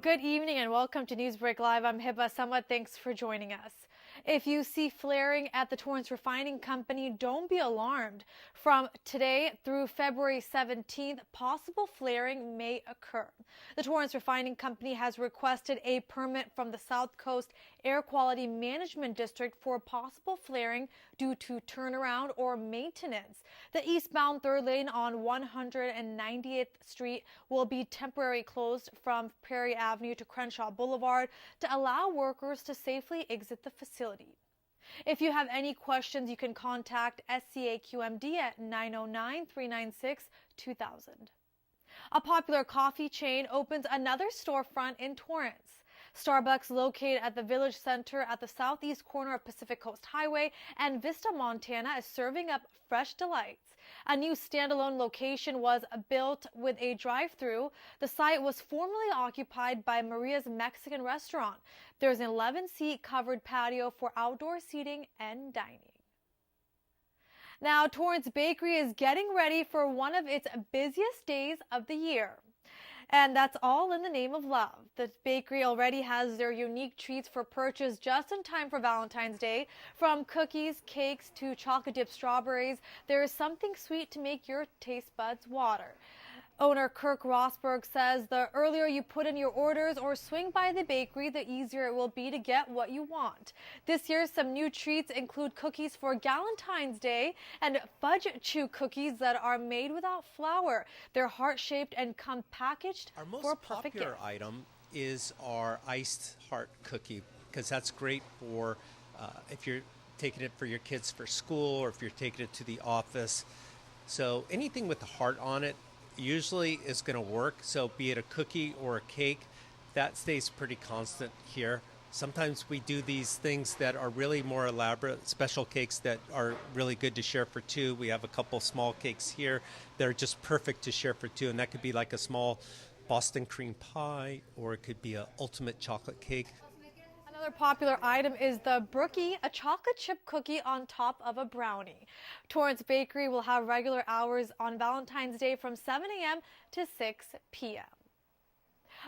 Good evening and welcome to NEWSBREAK Live. I'm Hiba Samad. Thanks for joining us. If you see flaring at the Torrance Refining Company, don't be alarmed. From today through February 17th, possible flaring may occur. The Torrance Refining Company has requested a permit from the South Coast Air Quality Management District for possible flaring due to turnaround or maintenance. The eastbound third lane on 190th Street will be temporarily closed from Prairie Avenue to Crenshaw Boulevard to allow workers to safely exit the facility. If you have any questions, you can contact SCAQMD at 909-396-2000. A popular coffee chain opens another storefront in Torrance. Starbucks, located at the Village Center at the southeast corner of Pacific Coast Highway and Vista, Montana, is serving up fresh delights. A new standalone location was built with a drive-through. The site was formerly occupied by Maria's Mexican restaurant. There's an 11-seat covered patio for outdoor seating and dining. Now, Torrance Bakery is getting ready for one of its busiest days of the year. And that's all in the name of love. The bakery already has their unique treats for purchase just in time for Valentine's Day. From cookies, cakes, to chocolate-dipped strawberries, there is something sweet to make your taste buds water. Owner Kirk Rosberg says the earlier you put in your orders or swing by the bakery, the easier it will be to get what you want. This year, some new treats include cookies for Galentine's Day and fudge chew cookies that are made without flour. They're heart-shaped and come packaged for a perfect gift. Our most popular item is our iced heart cookie, because that's great for if you're taking it for your kids for school or if you're taking it to the office. So anything with the heart on it usually is going to work. So be it a cookie or a cake, that stays pretty constant here. Sometimes we do these things that are really more elaborate, special cakes that are really good to share for two. We have a couple small cakes here that are just perfect to share for two, and that could be like a small Boston cream pie, or it could be an ultimate chocolate cake. Another popular item is the Brookie, a chocolate chip cookie on top of a brownie. Torrance Bakery will have regular hours on Valentine's Day from 7 a.m. to 6 p.m.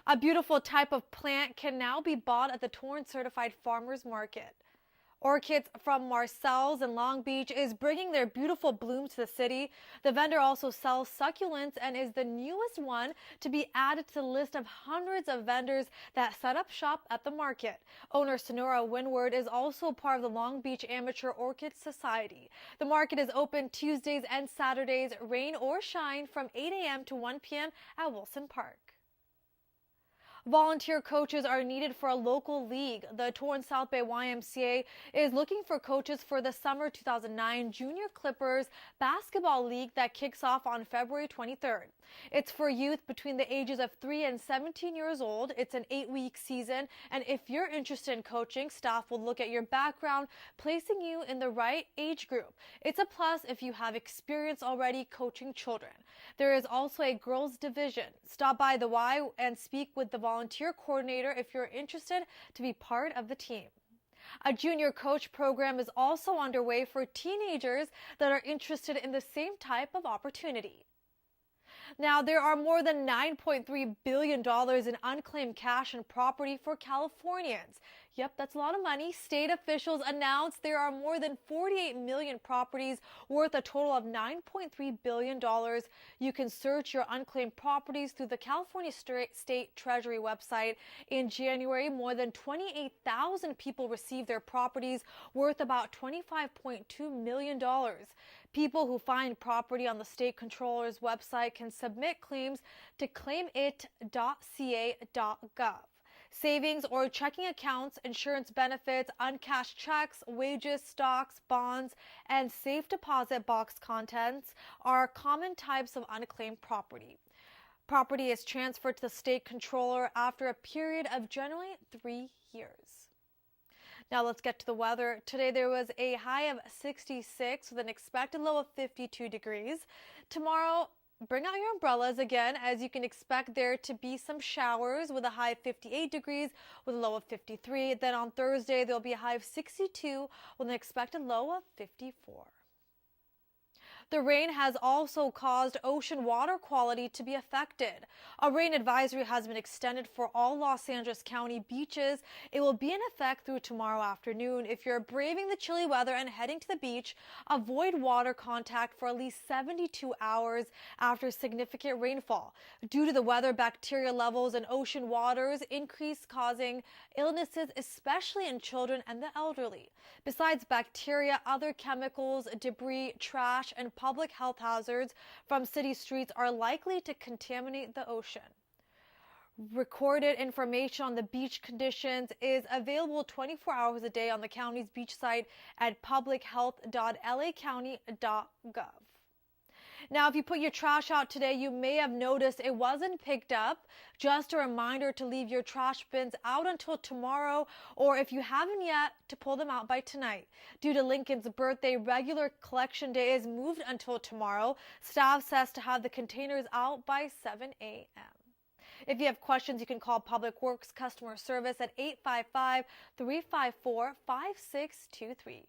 A beautiful type of plant can now be bought at the Torrance Certified Farmers Market. Orchids from Marcel's in Long Beach is bringing their beautiful blooms to the city. The vendor also sells succulents and is the newest one to be added to the list of hundreds of vendors that set up shop at the market. Owner Sonora Windward is also part of the Long Beach Amateur Orchid Society. The market is open Tuesdays and Saturdays, rain or shine, from 8 a.m. to 1 p.m. at Wilson Park. Volunteer coaches are needed for a local league. The Torrance South Bay YMCA is looking for coaches for the summer 2009 Junior Clippers Basketball League that kicks off on February 23rd. It's for youth between the ages of 3 and 17 years old. It's an 8-week season, and if you're interested in coaching, staff will look at your background, placing you in the right age group. It's a plus if you have experience already coaching children. There is also a girls division. Stop by the Y and speak with the volunteer coordinator if you're interested to be part of the team. A junior coach program is also underway for teenagers that are interested in the same type of opportunity. Now, there are more than $9.3 billion in unclaimed cash and property for Californians. Yep, that's a lot of money. State officials announced there are more than 48 million properties worth a total of $9.3 billion. You can search your unclaimed properties through the California State Treasury website. In January, more than 28,000 people received their properties worth about $25.2 million. People who find property on the state controller's website can submit claims to claimit.ca.gov. Savings or checking accounts, insurance benefits, uncashed checks, wages, stocks, bonds, and safe deposit box contents are common types of unclaimed property. Property is transferred to the state controller after a period of generally 3 years. Now let's get to the weather. Today there was a high of 66 with an expected low of 52 degrees. Tomorrow, bring out your umbrellas again, as you can expect there to be some showers with a high of 58 degrees with a low of 53. Then on Thursday, there'll be a high of 62 with an expected low of 54. The rain has also caused ocean water quality to be affected. A rain advisory has been extended for all Los Angeles County beaches. It will be in effect through tomorrow afternoon. If you're braving the chilly weather and heading to the beach, avoid water contact for at least 72 hours after significant rainfall. Due to the weather, bacteria levels in ocean waters increase, causing illnesses, especially in children and the elderly. Besides bacteria, other chemicals, debris, trash, and public health hazards from city streets are likely to contaminate the ocean. Recorded information on the beach conditions is available 24 hours a day on the county's beach site at publichealth.lacounty.gov. Now, if you put your trash out today, you may have noticed it wasn't picked up. Just a reminder to leave your trash bins out until tomorrow, or if you haven't yet, to pull them out by tonight. Due to Lincoln's birthday, regular collection day is moved until tomorrow. Staff says to have the containers out by 7 a.m. If you have questions, you can call Public Works Customer Service at 855-354-5623.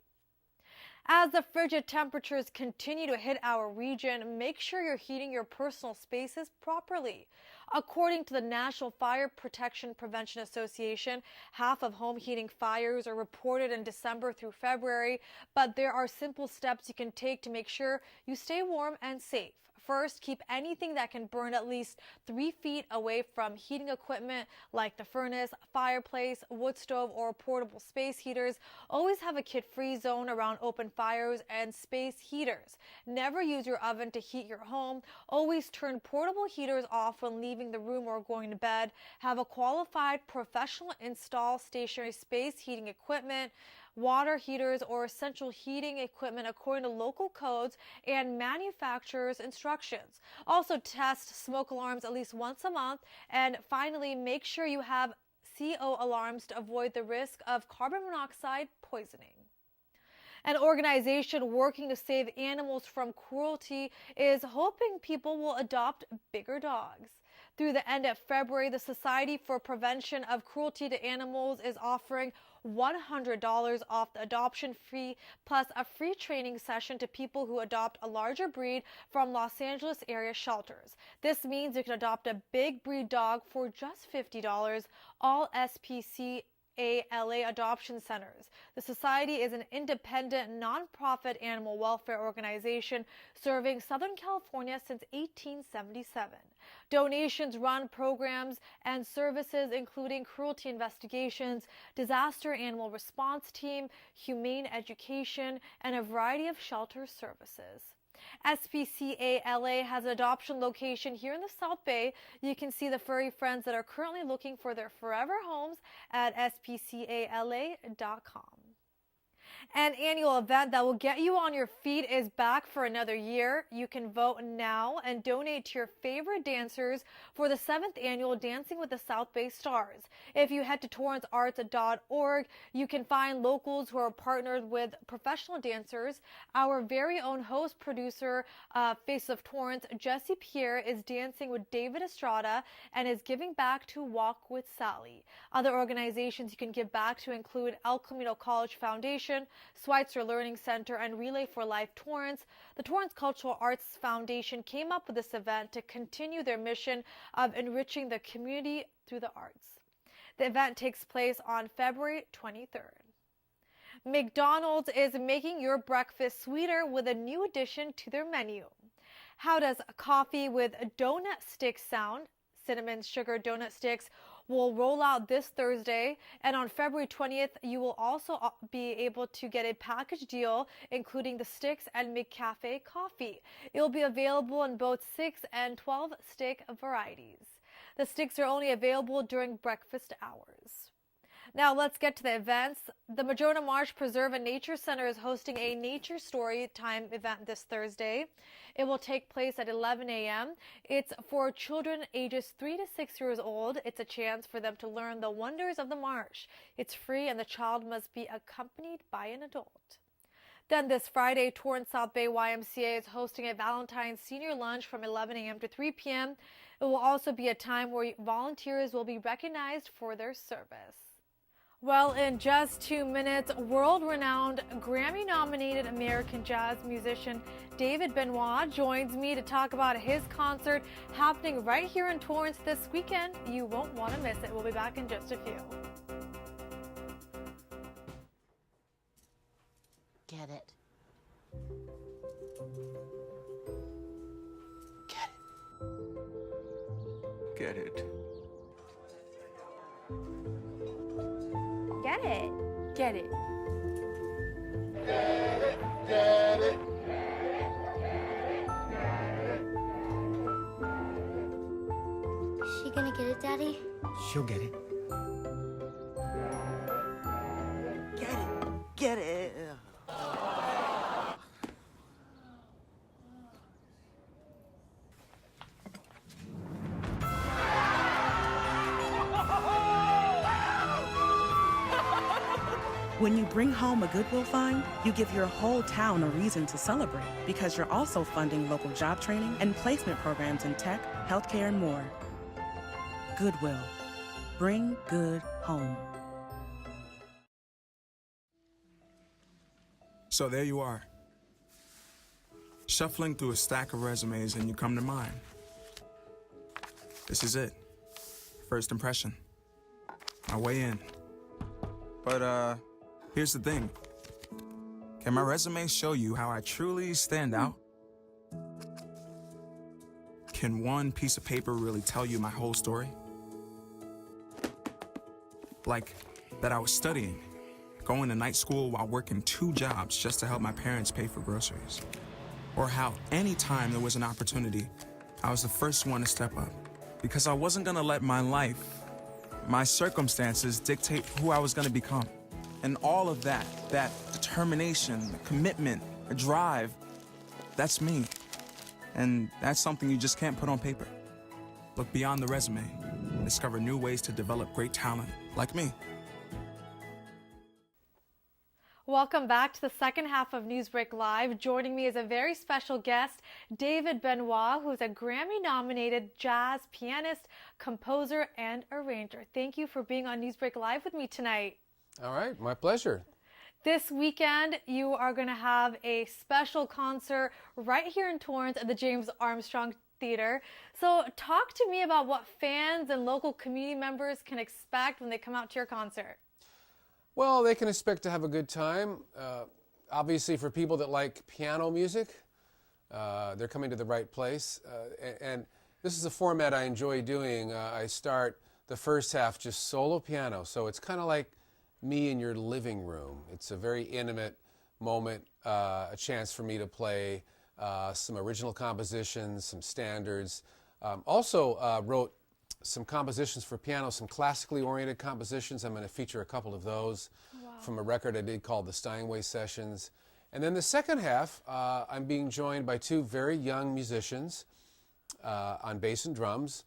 As the frigid temperatures continue to hit our region, make sure you're heating your personal spaces properly. According to the National Fire Protection Prevention Association, half of home heating fires are reported in December through February, but there are simple steps you can take to make sure you stay warm and safe. First, keep anything that can burn at least 3 feet away from heating equipment like the furnace, fireplace, wood stove, or portable space heaters. Always have a kid-free zone around open fires and space heaters. Never use your oven to heat your home. Always turn portable heaters off when leaving the room or going to bed. Have a qualified professional install stationary space heating equipment, water heaters, or essential heating equipment according to local codes and manufacturer's instructions. Also, test smoke alarms at least once a month. And finally, make sure you have CO alarms to avoid the risk of carbon monoxide poisoning. An organization working to save animals from cruelty is hoping people will adopt bigger dogs. Through the end of February, the Society for Prevention of Cruelty to Animals is offering $100 off the adoption fee plus a free training session to people who adopt a larger breed from Los Angeles area shelters. This means you can adopt a big breed dog for just $50. All SPCA/LA adoption centers. The Society is an independent, nonprofit animal welfare organization serving Southern California since 1877. Donations run programs and services including cruelty investigations, disaster animal response team, humane education, and a variety of shelter services. SPCA/LA has an adoption location here in the South Bay. You can see the furry friends that are currently looking for their forever homes at spcala.com. An annual event that will get you on your feet is back for another year. You can vote now and donate to your favorite dancers for the 7th annual Dancing with the South Bay Stars. If you head to torrancearts.org, you can find locals who are partnered with professional dancers. Our very own host producer, Face of Torrance, Jesse Pierre, is dancing with David Estrada and is giving back to Walk with Sally. Other organizations you can give back to include El Camino College Foundation, Schweitzer Learning Center, and Relay for Life Torrance. The Torrance Cultural Arts Foundation came up with this event to continue their mission of enriching the community through the arts. The event takes place on February 23rd. McDonald's is making your breakfast sweeter with a new addition to their menu. How does coffee with donut sticks sound? Cinnamon sugar donut sticks will roll out this Thursday, and on February 20th, you will also be able to get a package deal including the sticks and McCafe coffee. It will be available in both 6 and 12 stick varieties. The sticks are only available during breakfast hours. Now let's get to the events. The Madrona Marsh Preserve and Nature Center is hosting a Nature Story Time event this Thursday. It will take place at 11 a.m. It's for children ages 3 to 6 years old. It's a chance for them to learn the wonders of the marsh. It's free and the child must be accompanied by an adult. Then this Friday, Torrance South Bay YMCA is hosting a Valentine's senior lunch from 11 a.m. to 3 p.m. It will also be a time where volunteers will be recognized for their service. Well, in just 2 minutes, world-renowned Grammy-nominated American jazz musician David Benoit joins me to talk about his concert happening right here in Torrance this weekend. You won't want to miss it. We'll be back in just a few. Get it. Get it. Get it. Get it. Get it. Is she gonna get it, Daddy? She'll get it. Get it. Get it. When you bring home a Goodwill find, you give your whole town a reason to celebrate because you're also funding local job training and placement programs in tech, healthcare, and more. Goodwill. Bring good home. So there you are, shuffling through a stack of resumes and you come to mine. This is it. First impression. My way in. But, here's the thing. Can my resume show you how I truly stand out? Can one piece of paper really tell you my whole story? Like, that I was studying, going to night school while working 2 jobs just to help my parents pay for groceries. Or how anytime there was an opportunity, I was the first one to step up. Because I wasn't gonna let my life, my circumstances dictate who I was gonna become. And all of that determination, the commitment, the drive, that's me. And that's something you just can't put on paper. Look beyond the resume and discover new ways to develop great talent, like me. Welcome back to the second half of NEWSBREAK Live. Joining me is a very special guest, David Benoit, who's a Grammy-nominated jazz pianist, composer, and arranger. Thank you for being on NEWSBREAK Live with me tonight. All right, my pleasure. This weekend, you are going to have a special concert right here in Torrance at the James Armstrong Theater. So talk to me about what fans and local community members can expect when they come out to your concert. Well, they can expect to have a good time. Obviously, for people that like piano music, they're coming to the right place. And this is a format I enjoy doing. I start the first half just solo piano, so it's kind of like me in your living room. It's a very intimate moment, a chance for me to play some original compositions, some standards. Also wrote some compositions for piano, some classically oriented compositions. I'm going to feature a couple of those from a record I did called the Steinway Sessions. And then the second half, I'm being joined by 2 very young musicians on bass and drums.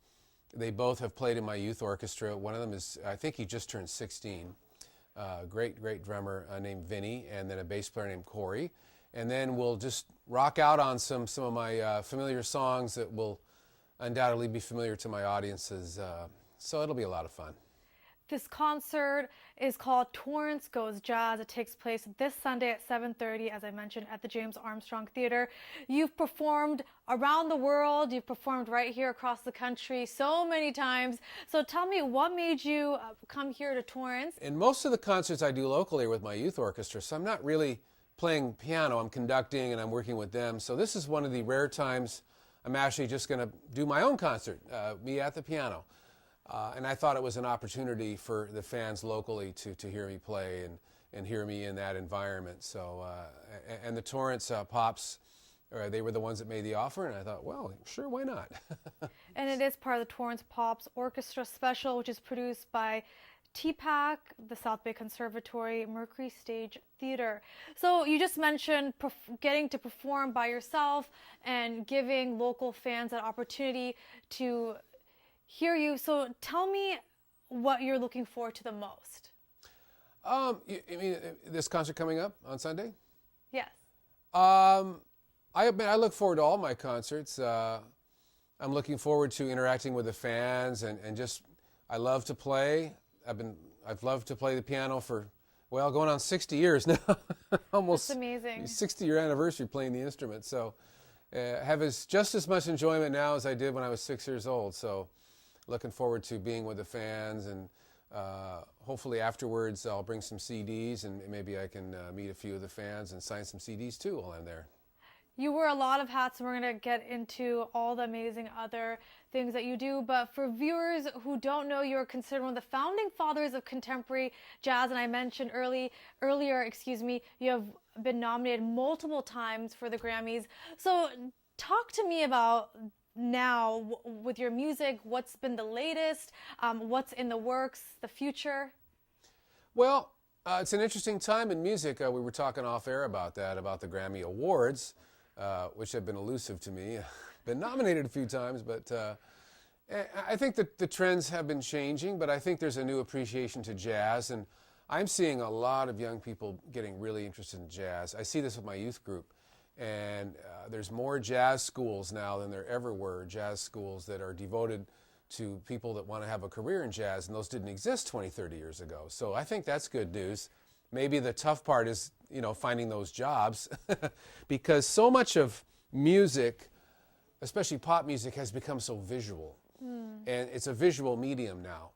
They both have played in my youth orchestra. One of them is, I think he just turned 16. Great drummer named Vinny, and then a bass player named Corey. And then we'll just rock out on some of my familiar songs that will undoubtedly be familiar to my audiences. So it'll be a lot of fun. This concert is called Torrance Goes Jazz. It takes place this Sunday at 7:30, as I mentioned, at the James Armstrong Theater. You've performed around the world. You've performed right here across the country so many times. So tell me, what made you come here to Torrance? And most of the concerts I do locally are with my youth orchestra, so I'm not really playing piano. I'm conducting and I'm working with them. So this is one of the rare times I'm actually just going to do my own concert, me at the piano. And I thought it was an opportunity for the fans locally to hear me play and hear me in that environment. So, and the Torrance Pops, they were the ones that made the offer, and I thought, well, sure, why not? And it is part of the Torrance Pops Orchestra Special, which is produced by TPAC, the South Bay Conservatory, Mercury Stage Theater. So you just mentioned getting to perform by yourself and giving local fans that opportunity to hear you. So tell me what you're looking forward to the most. You mean this concert coming up on Sunday? Yes. I look forward to all my concerts. I'm looking forward to interacting with the fans and just, I love to play. I've loved to play the piano for, well, going on 60 years now. Almost That's amazing. 60-year anniversary playing the instrument. So have just as much enjoyment now as I did when I was 6 years old. So looking forward to being with the fans, and hopefully afterwards I'll bring some CDs, and maybe I can meet a few of the fans and sign some CDs too while I'm there. You wear a lot of hats, and we're going to get into all the amazing other things that you do. But for viewers who don't know, you're considered one of the founding fathers of contemporary jazz. And I mentioned earlier, you have been nominated multiple times for the Grammys. So talk to me about now with your music. What's been the latest? What's in the works, the future? Well, it's an interesting time in music. We were talking off air about that, about the Grammy Awards. Which have been elusive to me. Been nominated a few times, but I think that the trends have been changing, but I think there's a new appreciation to jazz, and I'm seeing a lot of young people getting really interested in jazz. I see this with my youth group, and there's more jazz schools now than there ever were, jazz schools that are devoted to people that want to have a career in jazz, and those didn't exist 20, 30 years ago. So I think that's good news. Maybe the tough part is, finding those jobs because so much of music, especially pop music, has become so visual. And it's a visual medium now.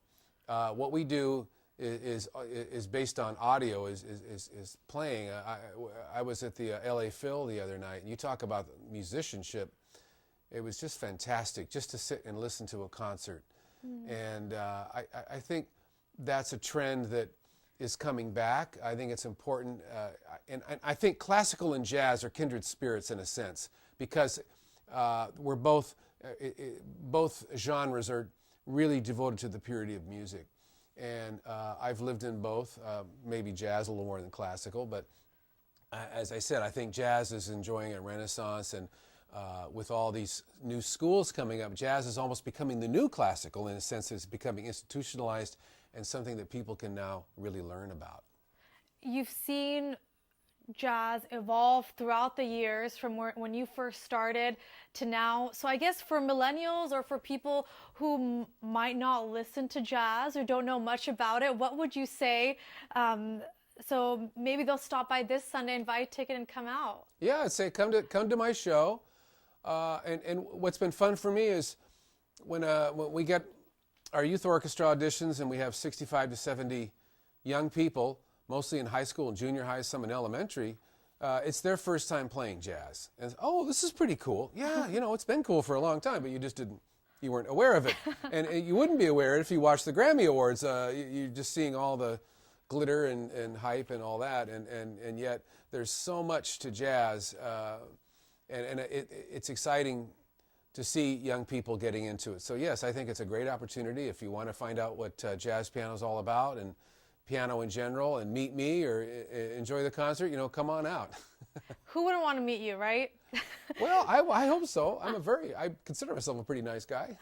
What we do is based on audio, is playing. I was at the LA Phil the other night, and you talk about musicianship. It was just fantastic just to sit and listen to a concert. And I think that's a trend that is coming back. I think it's important, and I think classical and jazz are kindred spirits in a sense, because we're both genres are really devoted to the purity of music, and I've lived in both, maybe jazz a little more than classical, but as I said, I think jazz is enjoying a renaissance, and with all these new schools coming up, jazz is almost becoming the new classical in a sense. It's becoming institutionalized and something that people can now really learn about. You've seen jazz evolve throughout the years from when you first started to now. So I guess for millennials or for people who might not listen to jazz or don't know much about it, what would you say? So maybe they'll stop by this Sunday, buy a ticket, and come out. Yeah, I'd say come to my show. And what's been fun for me is when we get our youth orchestra auditions, and we have 65 to 70 young people, mostly in high school and junior high, some in elementary. It's their first time playing jazz. And, oh, this is pretty cool. Yeah, it's been cool for a long time, but you weren't aware of it. And you wouldn't be aware if you watched the Grammy Awards. You're just seeing all the glitter and hype and all that, and yet there's so much to jazz, and it's exciting to see young people getting into it. So yes, I think it's a great opportunity if you want to find out what jazz piano is all about and piano in general, and meet me or enjoy the concert. Come on out. Who wouldn't want to meet you, right? Well, I hope so. I consider myself a pretty nice guy.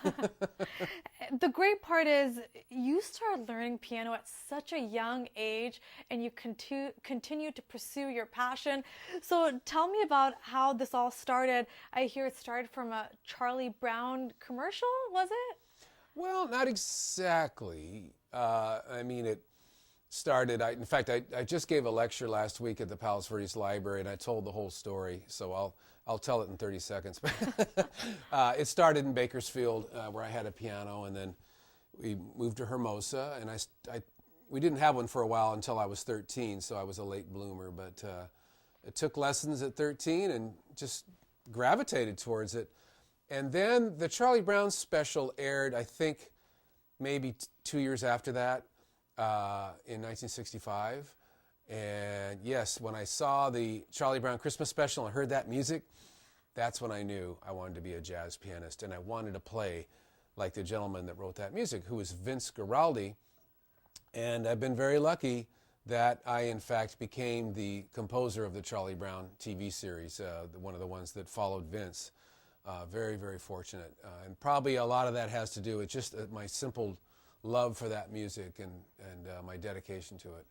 The great part is you started learning piano at such a young age, and you continue to pursue your passion. So tell me about how this all started. I hear it started from a Charlie Brown commercial, was it? Well, not exactly. It started, in fact, I just gave a lecture last week at the Palos Verdes Library, and I told the whole story, so I'll tell it in 30 seconds. It started in Bakersfield, where I had a piano, and then we moved to Hermosa, and we didn't have one for a while until I was 13, so I was a late bloomer, but I took lessons at 13 and just gravitated towards it. And then the Charlie Brown special aired, I think, maybe 2 years after that, in 1965. And yes, when I saw the Charlie Brown Christmas special and heard that music, that's when I knew I wanted to be a jazz pianist, and I wanted to play like the gentleman that wrote that music, who was Vince Guaraldi. And I've been very lucky that I, in fact, became the composer of the Charlie Brown TV series, one of the ones that followed Vince. Very, very fortunate. And probably a lot of that has to do with just my simple love for that music and my dedication to it.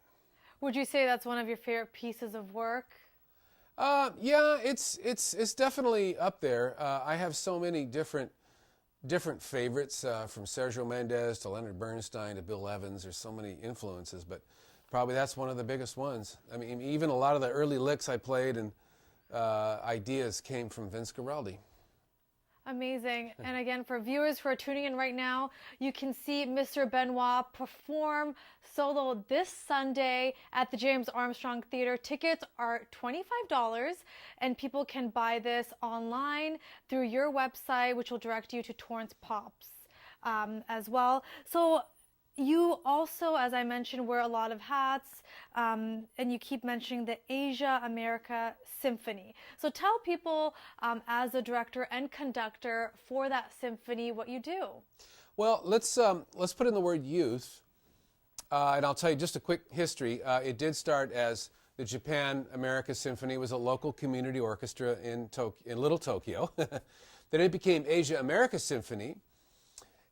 Would you say that's one of your favorite pieces of work? Yeah, it's definitely up there. I have so many different different favorites from Sergio Mendes to Leonard Bernstein to Bill Evans. There's so many influences, but probably that's one of the biggest ones. I mean, even a lot of the early licks I played and ideas came from Vince Guaraldi. Amazing. And again, for viewers who are tuning in right now, you can see Mr. Benoit perform solo this Sunday at the James Armstrong Theater. Tickets are $25, and people can buy this online through your website, which will direct you to Torrance Pops as well. So you also, as I mentioned, wear a lot of hats, and you keep mentioning the Asia America Symphony. So tell people, as a director and conductor for that symphony, what you do. Well, let's put in the word youth, and I'll tell you just a quick history. It did start as the Japan America Symphony. It was a local community orchestra in Little Tokyo. Then it became Asia America Symphony.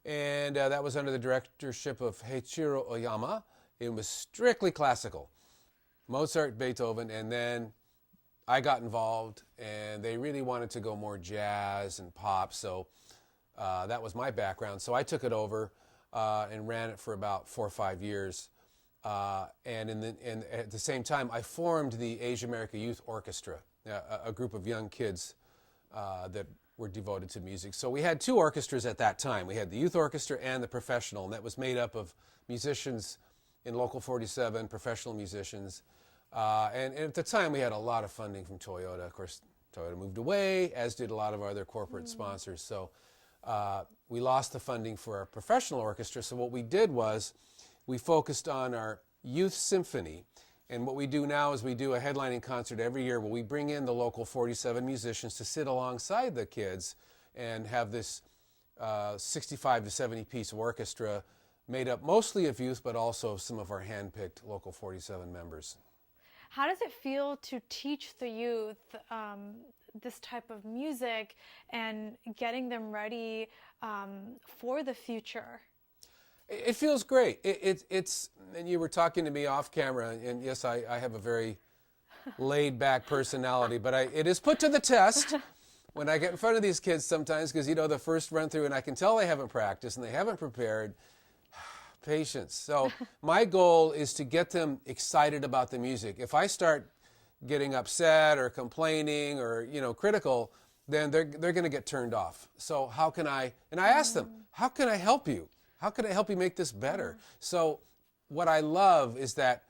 And that was under the directorship of Heiichiro Oyama. It was strictly classical, Mozart, Beethoven, and then I got involved, and they really wanted to go more jazz and pop, so that was my background. So I took it over and ran it for about 4 or 5 years. And at the same time, I formed the Asia America Youth Orchestra, a group of young kids that were devoted to music. So we had 2 orchestras at that time. We had the youth orchestra and the professional, and that was made up of musicians in Local 47, professional musicians. And at the time, we had a lot of funding from Toyota. Of course, Toyota moved away, as did a lot of our other corporate sponsors. So we lost the funding for our professional orchestra. So what we did was we focused on our youth symphony. And what we do now is we do a headlining concert every year where we bring in the local 47 musicians to sit alongside the kids and have this 65 to 70 piece orchestra made up mostly of youth, but also of some of our hand-picked local 47 members. How does it feel to teach the youth this type of music and getting them ready for the future? It feels great. It's, and you were talking to me off camera, and yes, I have a very laid-back personality, but it is put to the test when I get in front of these kids sometimes, because, you know, the first run-through, and I can tell they haven't practiced and they haven't prepared. Patience. So my goal is to get them excited about the music. If I start getting upset or complaining or, you know, critical, then they're going to get turned off. So how can I, and I ask them, how can I help you? How can I help you make this better? So what I love is that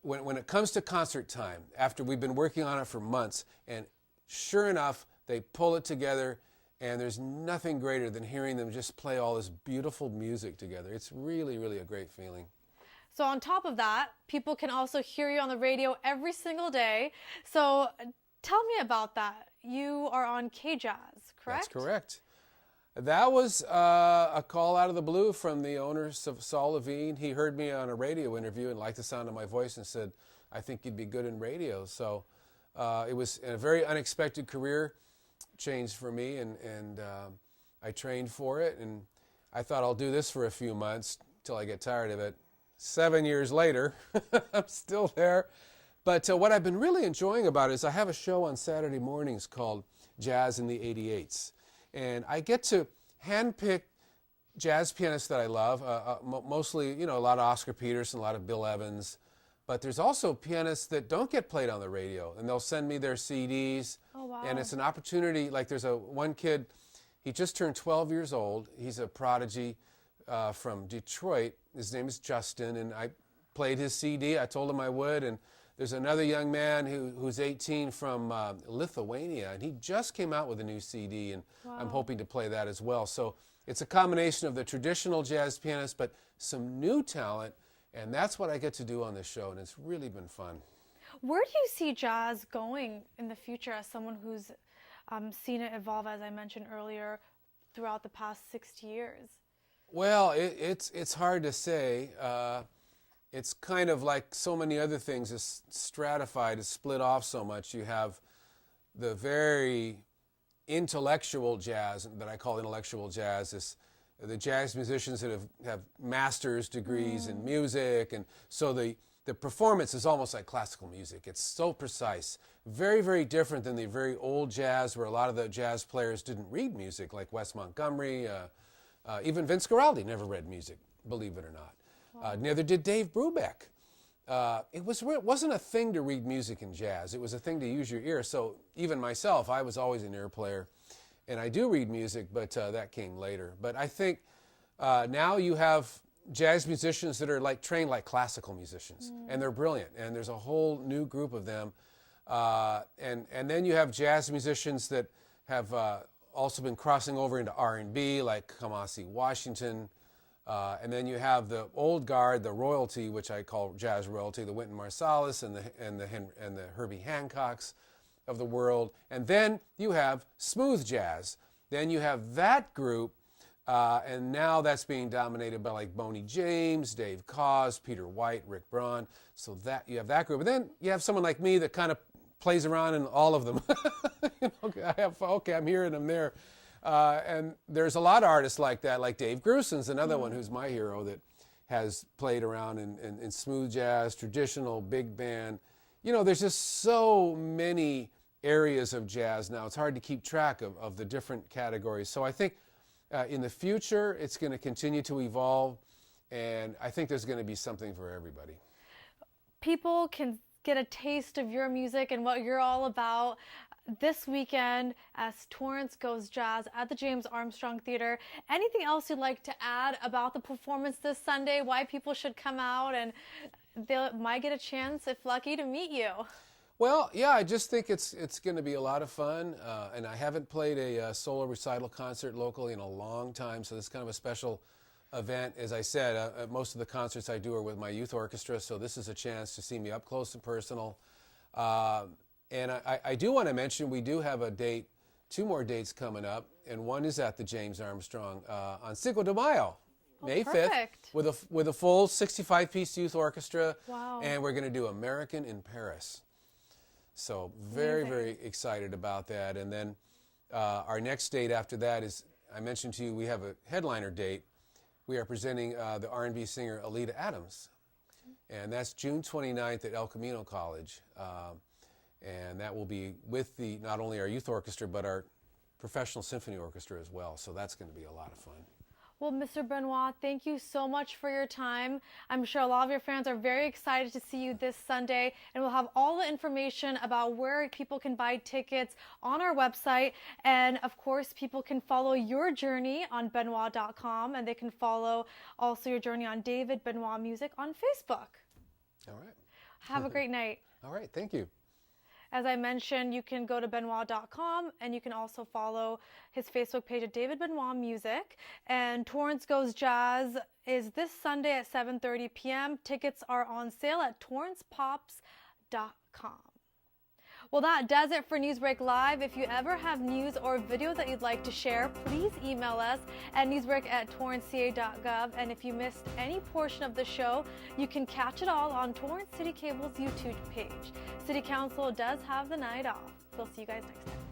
when it comes to concert time, after we've been working on it for months, and sure enough, they pull it together, and there's nothing greater than hearing them just play all this beautiful music together. It's really, really a great feeling. So on top of that, people can also hear you on the radio every single day. So tell me about that. You are on K-Jazz, correct? That's correct. That was a call out of the blue from the owner, Saul Levine. He heard me on a radio interview and liked the sound of my voice and said, I think you'd be good in radio. So it was a very unexpected career change for me, and I trained for it, and I thought I'll do this for a few months till I get tired of it. 7 years later, I'm still there. But what I've been really enjoying about it is I have a show on Saturday mornings called Jazz in the 88s. And I get to handpick jazz pianists that I love, mostly, you know, a lot of Oscar Peterson, a lot of Bill Evans. But there's also pianists that don't get played on the radio, and they'll send me their CDs. Oh, wow. And it's an opportunity. Like there's one kid, he just turned 12 years old. He's a prodigy from Detroit. His name is Justin, and I played his CD. I told him I would. And there's another young man who's 18 from Lithuania, and he just came out with a new CD, and Wow. I'm hoping to play that as well. So it's a combination of the traditional jazz pianist, but some new talent, and that's what I get to do on this show, and it's really been fun. Where do you see jazz going in the future as someone who's seen it evolve, as I mentioned earlier, throughout the past 60 years? Well, it's hard to say. It's kind of like so many other things. It's stratified, it's split off so much. You have the very intellectual jazz that I call intellectual jazz, the jazz musicians that have master's degrees in music, and so the the performance is almost like classical music. It's so precise. Very, very different than the very old jazz where a lot of the jazz players didn't read music, like Wes Montgomery. Even Vince Guaraldi never read music, believe it or not. Neither did Dave Brubeck. It wasn't a thing to read music in jazz. It was a thing to use your ear. So even myself, I was always an ear player. And I do read music, but that came later. But I think now you have jazz musicians that are trained like classical musicians, and they're brilliant. And there's a whole new group of them. And then you have jazz musicians that have also been crossing over into R&B, like Kamasi Washington. And then you have the old guard, the royalty, which I call jazz royalty, the Wynton Marsalis and the Herbie Hancocks of the world. And then you have smooth jazz. Then you have that group, and now that's being dominated by like Boney James, Dave Koz, Peter White, Rick Braun. So that you have that group. And then you have someone like me that kind of plays around in all of them. I'm here and I'm there. And there's a lot of artists like that, like Dave Grusin's another one who's my hero that has played around in smooth jazz, traditional, big band. You know, there's just so many areas of jazz now. It's hard to keep track of the different categories. So I think in the future, it's going to continue to evolve, and I think there's going to be something for everybody. People can get a taste of your music and what you're all about this weekend as Torrance Goes Jazz at the James Armstrong Theater. Anything else you'd like to add about the performance this Sunday, why people should come out and they might get a chance, if lucky, to meet you? Well, yeah, I just think it's going to be a lot of fun, and I haven't played a solo recital concert locally in a long time, so this is kind of a special event. As I said, most of the concerts I do are with my youth orchestra, so this is a chance to see me up close and personal. And I do want to mention we do have a date, 2 more dates coming up, and one is at the James Armstrong on Cinco de Mayo, May 5th, with a full 65-piece youth orchestra. Wow. And we're going to do American in Paris. So very, very excited about that. And then our next date after that is, I mentioned to you, we have a headliner date. We are presenting the R&B singer Alita Adams, and that's June 29th at El Camino College. And that will be with not only our youth orchestra, but our professional symphony orchestra as well. So that's going to be a lot of fun. Well, Mr. Benoit, thank you so much for your time. I'm sure a lot of your fans are very excited to see you this Sunday, and we'll have all the information about where people can buy tickets on our website. And of course, people can follow your journey on Benoit.com, and they can follow also your journey on David Benoit Music on Facebook. All right. Have a great night. All right. Thank you. As I mentioned, you can go to Benoit.com, and you can also follow his Facebook page at David Benoit Music. And Torrance Goes Jazz is this Sunday at 7:30 p.m. Tickets are on sale at torrancepops.com. Well, that does it for NewsBreak Live. If you ever have news or videos that you'd like to share, please email us at newsbreak@torranceca.gov. And if you missed any portion of the show, you can catch it all on Torrance City Cable's YouTube page. City Council does have the night off. We'll see you guys next time.